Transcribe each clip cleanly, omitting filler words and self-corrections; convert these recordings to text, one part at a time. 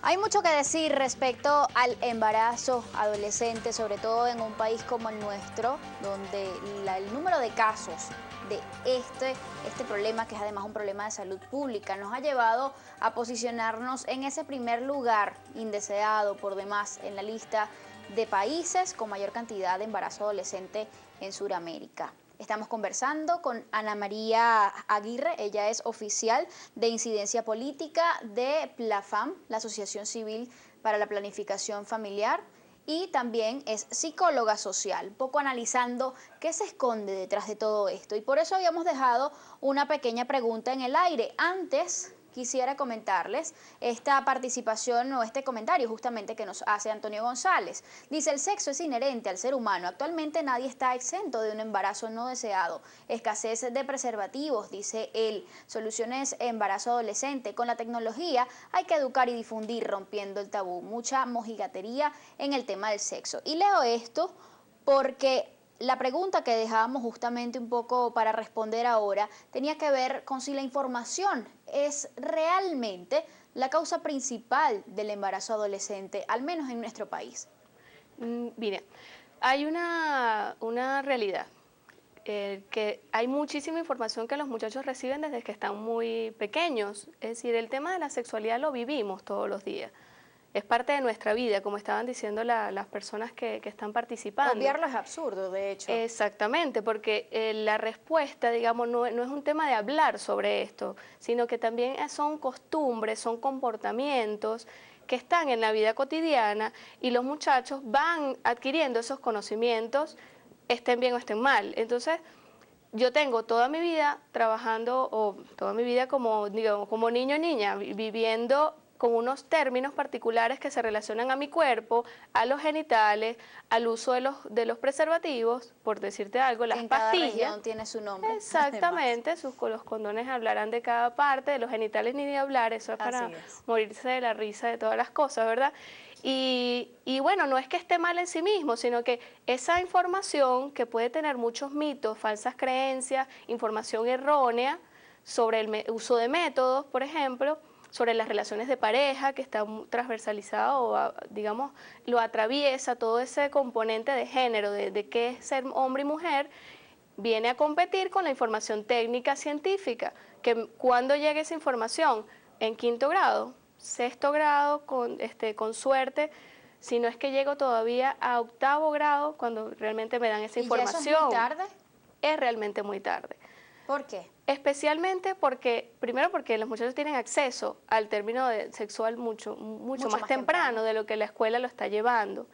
Hay mucho que decir respecto al embarazo adolescente, sobre todo en un país como el nuestro, donde el número de casos de este problema, que es además un problema de salud pública, nos ha llevado a posicionarnos en ese primer lugar indeseado por demás en la lista de países con mayor cantidad de embarazo adolescente en Sudamérica. Estamos conversando con Ana María Aguirre, ella es oficial de incidencia política de PLAFAM, la Asociación Civil para la Planificación Familiar, y también es psicóloga social, un poco analizando qué se esconde detrás de todo esto. Y por eso habíamos dejado una pequeña pregunta en el aire. Antes quisiera comentarles esta participación o este comentario justamente que nos hace Antonio González. Dice: el sexo es inherente al ser humano. Actualmente nadie está exento de un embarazo no deseado. Escasez de preservativos, dice él. Soluciones embarazo adolescente. Con la tecnología hay que educar y difundir, rompiendo el tabú. Mucha mojigatería en el tema del sexo. Y leo esto porque la pregunta que dejábamos justamente un poco para responder ahora tenía que ver con si la información es realmente la causa principal del embarazo adolescente, al menos en nuestro país. Mire, hay una realidad, que hay muchísima información que los muchachos reciben desde que están muy pequeños. Es decir, el tema de la sexualidad lo vivimos todos los días. Es parte de nuestra vida, como estaban diciendo las personas que están participando. Obviarlo es absurdo, de hecho. Exactamente, porque la respuesta, digamos, no es un tema de hablar sobre esto, sino que también son costumbres, son comportamientos que están en la vida cotidiana y los muchachos van adquiriendo esos conocimientos, estén bien o estén mal. Entonces, yo tengo toda mi vida trabajando, o toda mi vida como, digamos, como niño o niña, viviendo con unos términos particulares que se relacionan a mi cuerpo, a los genitales, al uso de los preservativos, por decirte algo, las en pastillas. Cada región tiene su nombre. Exactamente, los condones hablarán de cada parte, de los genitales ni de hablar, eso es para morirse de la risa de todas las cosas, ¿verdad? Y bueno, no es que esté mal en sí mismo, sino que esa información que puede tener muchos mitos, falsas creencias, información errónea sobre el uso de métodos, por ejemplo, sobre las relaciones de pareja, que está transversalizado o, digamos, lo atraviesa todo ese componente de género, de qué es ser hombre y mujer, viene a competir con la información técnica científica, que cuando llegue esa información en quinto grado, sexto grado, con suerte, si no es que llego todavía a octavo grado, cuando realmente me dan esa información. ¿Y eso es muy tarde? Es realmente muy tarde. ¿Por qué? Especialmente porque, primero porque los muchachos tienen acceso al término sexual mucho más temprano de lo que la escuela lo está llevando,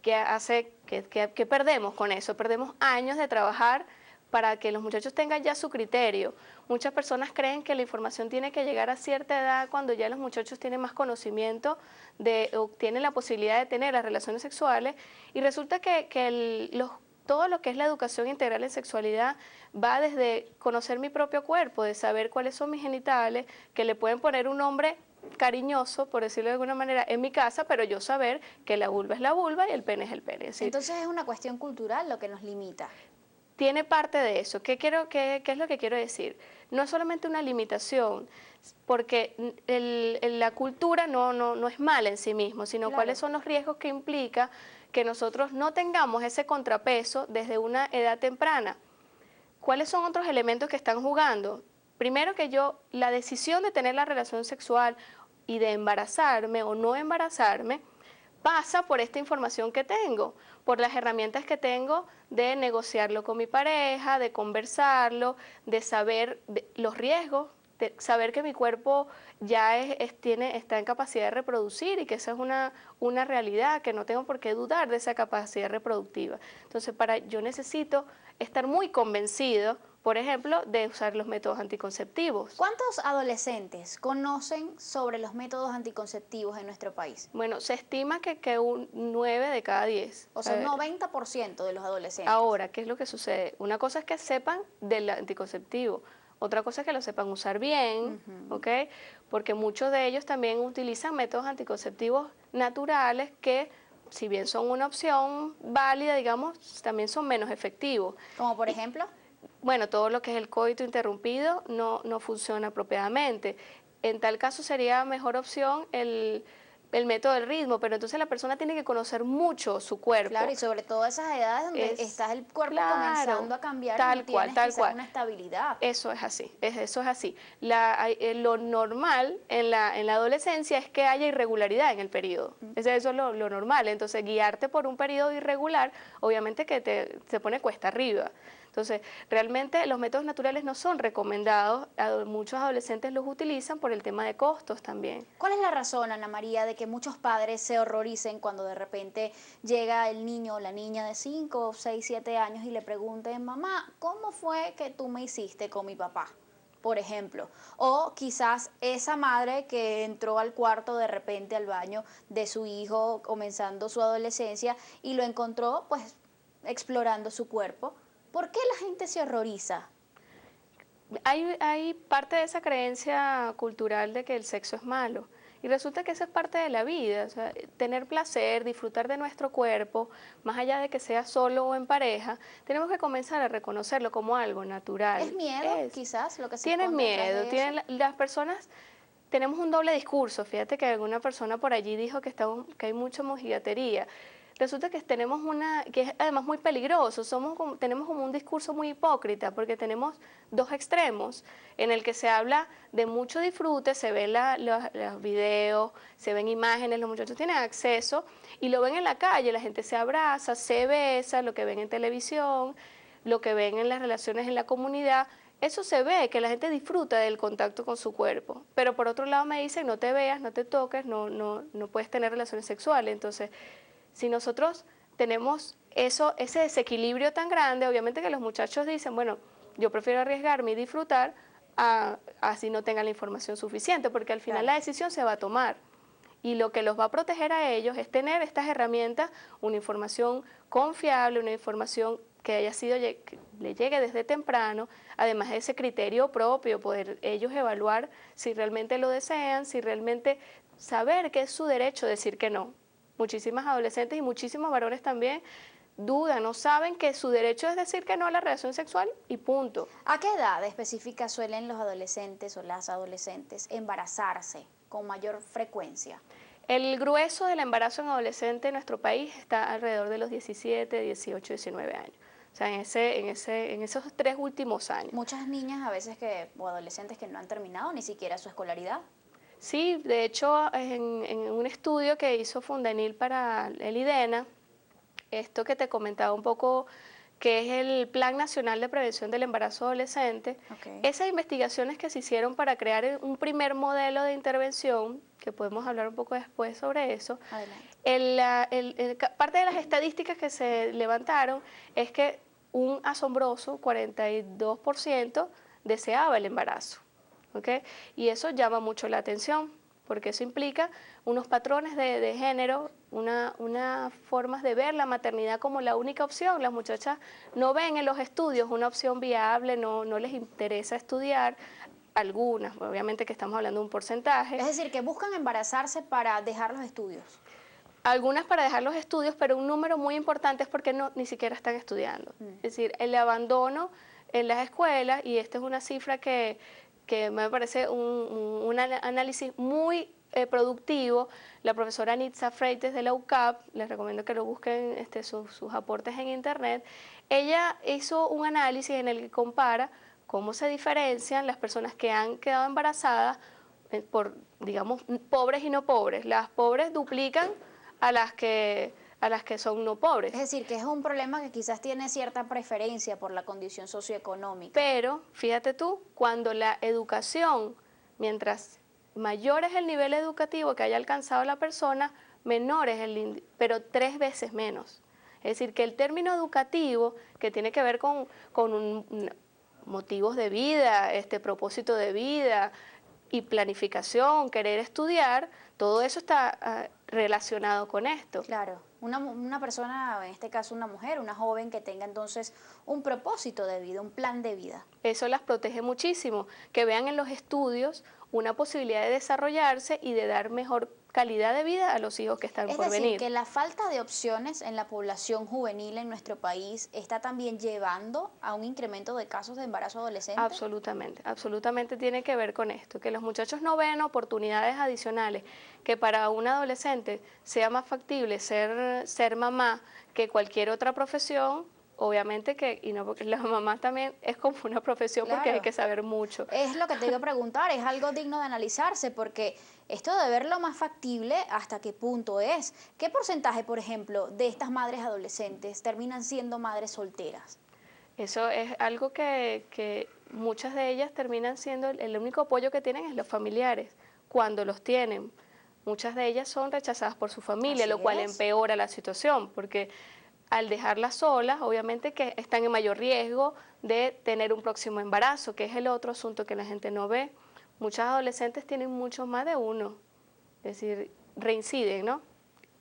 que hace que perdemos con eso, perdemos años de trabajar para que los muchachos tengan ya su criterio. Muchas personas creen que la información tiene que llegar a cierta edad cuando ya los muchachos tienen más conocimiento o tienen la posibilidad de tener las relaciones sexuales, y resulta que todo lo que es la educación integral en sexualidad va desde conocer mi propio cuerpo, de saber cuáles son mis genitales, que le pueden poner un nombre cariñoso, por decirlo de alguna manera, en mi casa, pero yo saber que la vulva es la vulva y el pene es el pene. Es decir, entonces es una cuestión cultural lo que nos limita. Tiene parte de eso. ¿Qué es lo que quiero decir? No es solamente una limitación, porque la cultura no es mala en sí mismo, sino cuáles son los riesgos que implica que nosotros no tengamos ese contrapeso desde una edad temprana. ¿Cuáles son otros elementos que están jugando? Primero que la decisión de tener la relación sexual y de embarazarme o no embarazarme pasa por esta información que tengo, por las herramientas que tengo de negociarlo con mi pareja, de conversarlo, de saber los riesgos, de saber que mi cuerpo ya está en capacidad de reproducir y que esa es una realidad, que no tengo por qué dudar de esa capacidad reproductiva. Entonces, yo necesito estar muy convencido, por ejemplo, de usar los métodos anticonceptivos. ¿Cuántos adolescentes conocen sobre los métodos anticonceptivos en nuestro país? Bueno, se estima que un 9 de cada 10. O sea, un 90% de los adolescentes. Ahora, ¿qué es lo que sucede? Una cosa es que sepan del anticonceptivo, otra cosa es que lo sepan usar bien, ¿ok? Porque muchos de ellos también utilizan métodos anticonceptivos naturales que, si bien son una opción válida, digamos, también son menos efectivos. ¿Como por ejemplo? Bueno, todo lo que es el coito interrumpido no funciona apropiadamente. en tal caso sería mejor opción el método del ritmo, pero entonces la persona tiene que conocer mucho su cuerpo. Claro, y sobre todo esas edades donde está el cuerpo comenzando a cambiar y no tienes quizás una estabilidad. Eso es así, eso es así. Lo normal en la adolescencia es que haya irregularidad en el periodo. Eso es lo normal. Entonces, guiarte por un periodo irregular, obviamente que se pone cuesta arriba. Entonces, realmente los métodos naturales no son recomendados, muchos adolescentes los utilizan por el tema de costos también. ¿Cuál es la razón, Ana María, de que muchos padres se horroricen cuando de repente llega el niño o la niña de 5, 6, 7 años y le pregunten, mamá, ¿cómo fue que tú me hiciste con mi papá? Por ejemplo, o quizás esa madre que entró al cuarto de repente al baño de su hijo comenzando su adolescencia y lo encontró pues explorando su cuerpo. ¿Por qué la gente se horroriza? Hay parte de esa creencia cultural de que el sexo es malo. Y resulta que eso es parte de la vida. O sea, tener placer, disfrutar de nuestro cuerpo, más allá de que sea solo o en pareja, tenemos que comenzar a reconocerlo como algo natural. ¿Es miedo, quizás, lo que se Tienen esconde detrás miedo, de eso? las personas. Tenemos un doble discurso. Fíjate que alguna persona por allí dijo que hay mucha mojigatería. Resulta que que es además muy peligroso, tenemos como un discurso muy hipócrita, porque tenemos dos extremos, en el que se habla de mucho disfrute, se ven los videos, se ven imágenes, los muchachos tienen acceso y lo ven en la calle, la gente se abraza, se besa, lo que ven en televisión, lo que ven en las relaciones en la comunidad. Eso se ve, que la gente disfruta del contacto con su cuerpo, pero por otro lado me dicen, no te veas, no te toques, no puedes tener relaciones sexuales. Entonces, si nosotros tenemos ese desequilibrio tan grande, obviamente que los muchachos dicen, bueno, yo prefiero arriesgarme y disfrutar así no tengan la información suficiente, porque al final la decisión se va a tomar. Y lo que los va a proteger a ellos es tener estas herramientas, una información confiable, una información que le llegue desde temprano, además de ese criterio propio, poder ellos evaluar si realmente lo desean, si realmente saber que es su derecho decir que no. Muchísimas adolescentes y muchísimos varones también dudan, no saben que su derecho es decir que no a la relación sexual y punto. ¿A qué edad específica suelen los adolescentes o las adolescentes embarazarse con mayor frecuencia? El grueso del embarazo en adolescente en nuestro país está alrededor de los 17, 18, 19 años. O sea, en esos 3 últimos años. Muchas niñas a veces o adolescentes que no han terminado ni siquiera su escolaridad. Sí, de hecho, en un estudio que hizo Fundanil para el IDENA, esto que te comentaba un poco, que es el Plan Nacional de Prevención del Embarazo Adolescente, esas investigaciones que se hicieron para crear un primer modelo de intervención, que podemos hablar un poco después sobre eso, parte de las estadísticas que se levantaron es que un asombroso 42% deseaba el embarazo. ¿Okay? Y eso llama mucho la atención, porque eso implica unos patrones de género, unas formas de ver la maternidad como la única opción. Las muchachas no ven en los estudios una opción viable, no les interesa estudiar, algunas, obviamente que estamos hablando de un porcentaje. Es decir, que buscan embarazarse para dejar los estudios. Algunas para dejar los estudios, pero un número muy importante es porque ni siquiera están estudiando. Es decir, el abandono en las escuelas, y esta es una cifra que me parece un análisis muy productivo. La profesora Nitza Freites de la UCAP, les recomiendo que lo busquen sus aportes en internet, ella hizo un análisis en el que compara cómo se diferencian las personas que han quedado embarazadas por, digamos, pobres y no pobres. Las pobres duplican a las que son no pobres. Es decir, que es un problema que quizás tiene cierta preferencia por la condición socioeconómica. Pero, fíjate tú, cuando la educación, mientras mayor es el nivel educativo que haya alcanzado la persona, menor es pero 3 veces menos. Es decir, que el término educativo, que tiene que ver con motivos de vida, propósito de vida y planificación, querer estudiar, todo eso está relacionado con esto. Claro, una persona, en este caso una mujer, una joven que tenga entonces un propósito de vida, un plan de vida. Eso las protege muchísimo, que vean en los estudios una posibilidad de desarrollarse y de dar mejor calidad de vida a los hijos que están Es por decir, venir. que la falta de opciones en la población juvenil en nuestro país está también llevando a un incremento de casos de embarazo adolescente. Absolutamente, absolutamente tiene que ver con esto, que los muchachos no ven oportunidades adicionales, que para un adolescente sea más factible ser mamá que cualquier otra profesión. Obviamente que, y no porque la mamá también es como una profesión porque hay Claro. que saber mucho. Es lo que te iba a preguntar, es algo digno de analizarse porque esto de ver lo más factible, ¿hasta qué punto es? ¿Qué porcentaje, por ejemplo, de estas madres adolescentes terminan siendo madres solteras? Eso es algo que muchas de ellas terminan siendo, el único apoyo que tienen es los familiares, cuando los tienen. Muchas de ellas son rechazadas por su familia, Así lo cual es. empeora la situación, porque al dejarlas solas, obviamente que están en mayor riesgo de tener un próximo embarazo, que es el otro asunto que la gente no ve. Muchas adolescentes tienen muchos más de uno, es decir, reinciden, ¿no?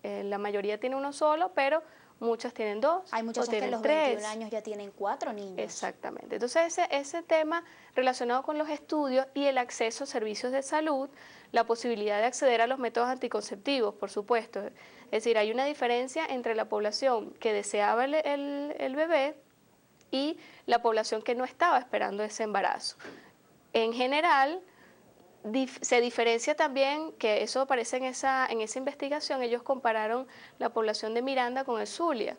La mayoría tiene uno solo, pero muchas tienen dos Hay o muchachas que a tienen los 21 tres. años ya tienen 4 niños. Exactamente. Entonces, ese tema relacionado con los estudios y el acceso a servicios de salud, la posibilidad de acceder a los métodos anticonceptivos, por supuesto. Es decir, hay una diferencia entre la población que deseaba el bebé y la población que no estaba esperando ese embarazo. En general, se diferencia también, que eso aparece en esa investigación, ellos compararon la población de Miranda con el Zulia.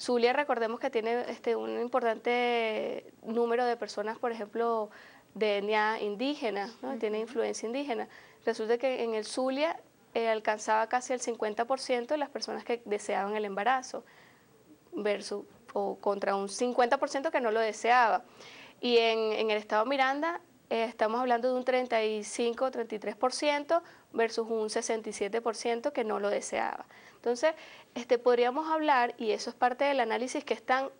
Zulia, recordemos que tiene un importante número de personas, por ejemplo, de etnia indígena, ¿no? Tiene influencia indígena. Resulta que en el Zulia alcanzaba casi el 50% de las personas que deseaban el embarazo, versus, o contra un 50% que no lo deseaba. Y en el estado Miranda estamos hablando de un 35-33% versus un 67% que no lo deseaba. Entonces, podríamos hablar, y eso es parte del análisis que están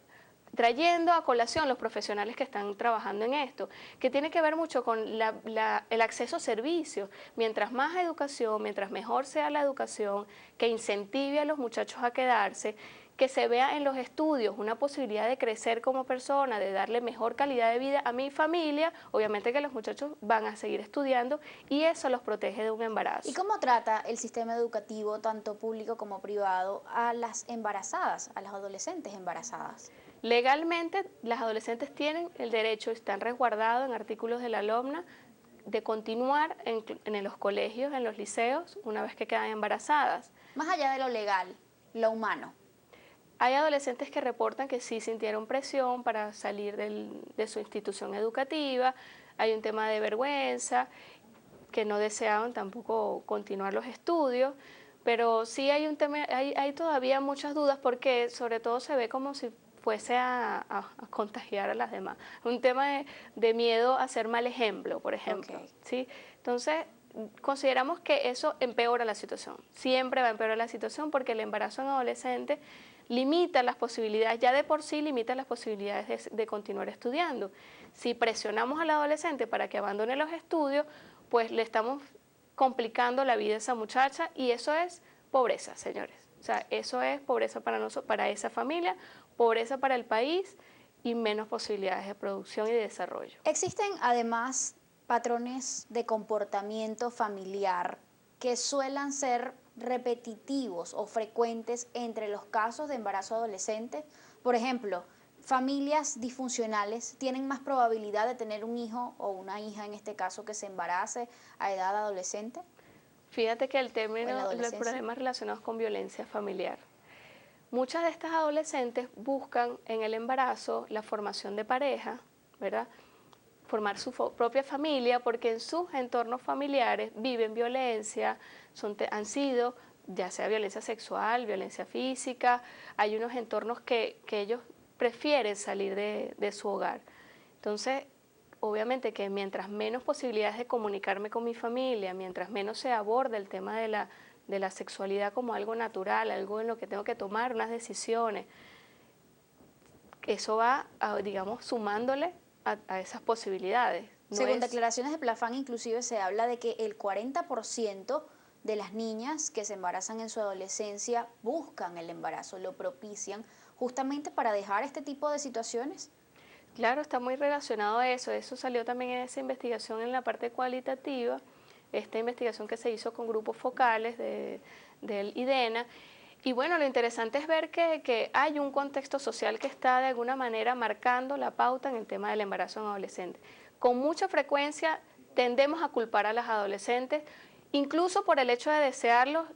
trayendo a colación los profesionales que están trabajando en esto, que tiene que ver mucho con el acceso a servicios. Mientras más educación, mientras mejor sea la educación, que incentive a los muchachos a quedarse, que se vea en los estudios una posibilidad de crecer como persona, de darle mejor calidad de vida a mi familia, obviamente que los muchachos van a seguir estudiando y eso los protege de un embarazo. ¿Y cómo trata el sistema educativo, tanto público como privado, a las embarazadas, a las adolescentes embarazadas? Legalmente, las adolescentes tienen el derecho, están resguardados en artículos de la LOMNA, de continuar en los colegios, en los liceos, una vez que quedan embarazadas. Más allá de lo legal, lo humano. Hay adolescentes que reportan que sí sintieron presión para salir de su institución educativa, hay un tema de vergüenza, que no deseaban tampoco continuar los estudios, pero sí hay un tema, hay todavía muchas dudas porque sobre todo se ve como si fuese a contagiar a las demás. Un tema de miedo a ser mal ejemplo, por ejemplo. Okay. ¿Sí? Entonces, consideramos que eso empeora la situación. Siempre va a empeorar la situación porque el embarazo en adolescente limita las posibilidades, ya de por sí limita las posibilidades de continuar estudiando. Si presionamos al adolescente para que abandone los estudios, pues le estamos complicando la vida a esa muchacha y eso es pobreza, señores. O sea, eso es pobreza para nosotros, para esa familia, pobreza para el país y menos posibilidades de producción y de desarrollo. Existen además patrones de comportamiento familiar que suelen ser repetitivos o frecuentes entre los casos de embarazo adolescente. Por ejemplo, familias disfuncionales tienen más probabilidad de tener un hijo o una hija, en este caso, que se embarace a edad adolescente. Fíjate que el término de los problemas relacionados con violencia familiar. Muchas de estas adolescentes buscan en el embarazo la formación de pareja, ¿verdad? Formar su propia familia porque en sus entornos familiares viven violencia, han sido ya sea violencia sexual, violencia física, hay unos entornos que ellos prefieren salir de su hogar. Entonces, obviamente que mientras menos posibilidades de comunicarme con mi familia, mientras menos se aborde el tema de la sexualidad como algo natural, algo en lo que tengo que tomar unas decisiones, eso va, digamos, sumándole a esas posibilidades. Según declaraciones de Plafán, inclusive se habla de que el 40% de las niñas que se embarazan en su adolescencia buscan el embarazo, lo propician, justamente para dejar este tipo de situaciones. Claro, está muy relacionado a eso salió también en esa investigación en la parte cualitativa, esta investigación que se hizo con grupos focales del IDENA. Y bueno, lo interesante es ver que hay un contexto social que está de alguna manera marcando la pauta en el tema del embarazo en adolescentes. Con mucha frecuencia tendemos a culpar a las adolescentes, incluso por el hecho de desearlos.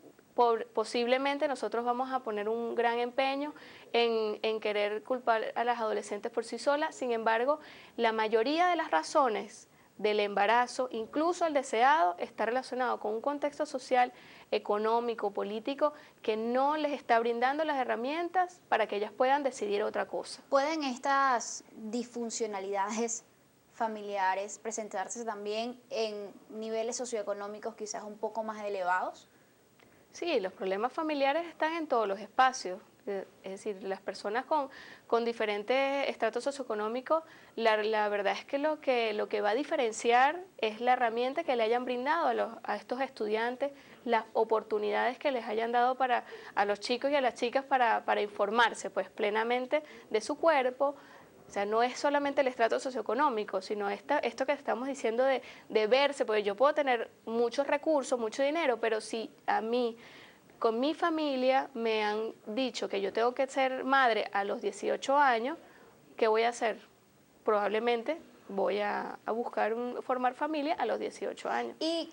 Posiblemente nosotros vamos a poner un gran empeño en querer culpar a las adolescentes por sí solas. Sin embargo, la mayoría de las razones del embarazo, incluso el deseado, está relacionado con un contexto social, económico, político, que no les está brindando las herramientas para que ellas puedan decidir otra cosa. ¿Pueden estas disfuncionalidades familiares presentarse también en niveles socioeconómicos quizás un poco más elevados? Sí, los problemas familiares están en todos los espacios. Es decir, las personas con diferentes estratos socioeconómicos, la verdad es que lo que va a diferenciar es la herramienta que le hayan brindado a estos estudiantes, las oportunidades que les hayan dado a los chicos y a las chicas para informarse pues plenamente de su cuerpo. O sea, no es solamente el estrato socioeconómico, sino esto que estamos diciendo de verse, porque yo puedo tener muchos recursos, mucho dinero, pero si a mí, con mi familia, me han dicho que yo tengo que ser madre a los 18 años, ¿qué voy a hacer? Probablemente voy a buscar formar familia a los 18 años. ¿Y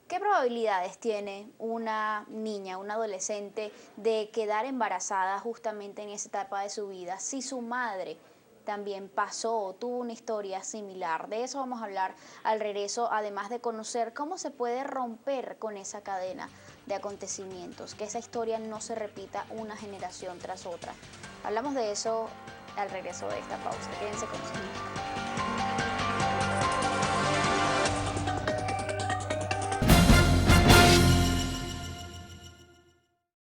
qué probabilidades tiene una niña, una adolescente, de quedar embarazada justamente en esa etapa de su vida si su madre también pasó o tuvo una historia similar? De eso vamos a hablar al regreso, además de conocer cómo se puede romper con esa cadena de acontecimientos, que esa historia no se repita una generación tras otra. Hablamos de eso al regreso de esta pausa. Quédense con nosotros.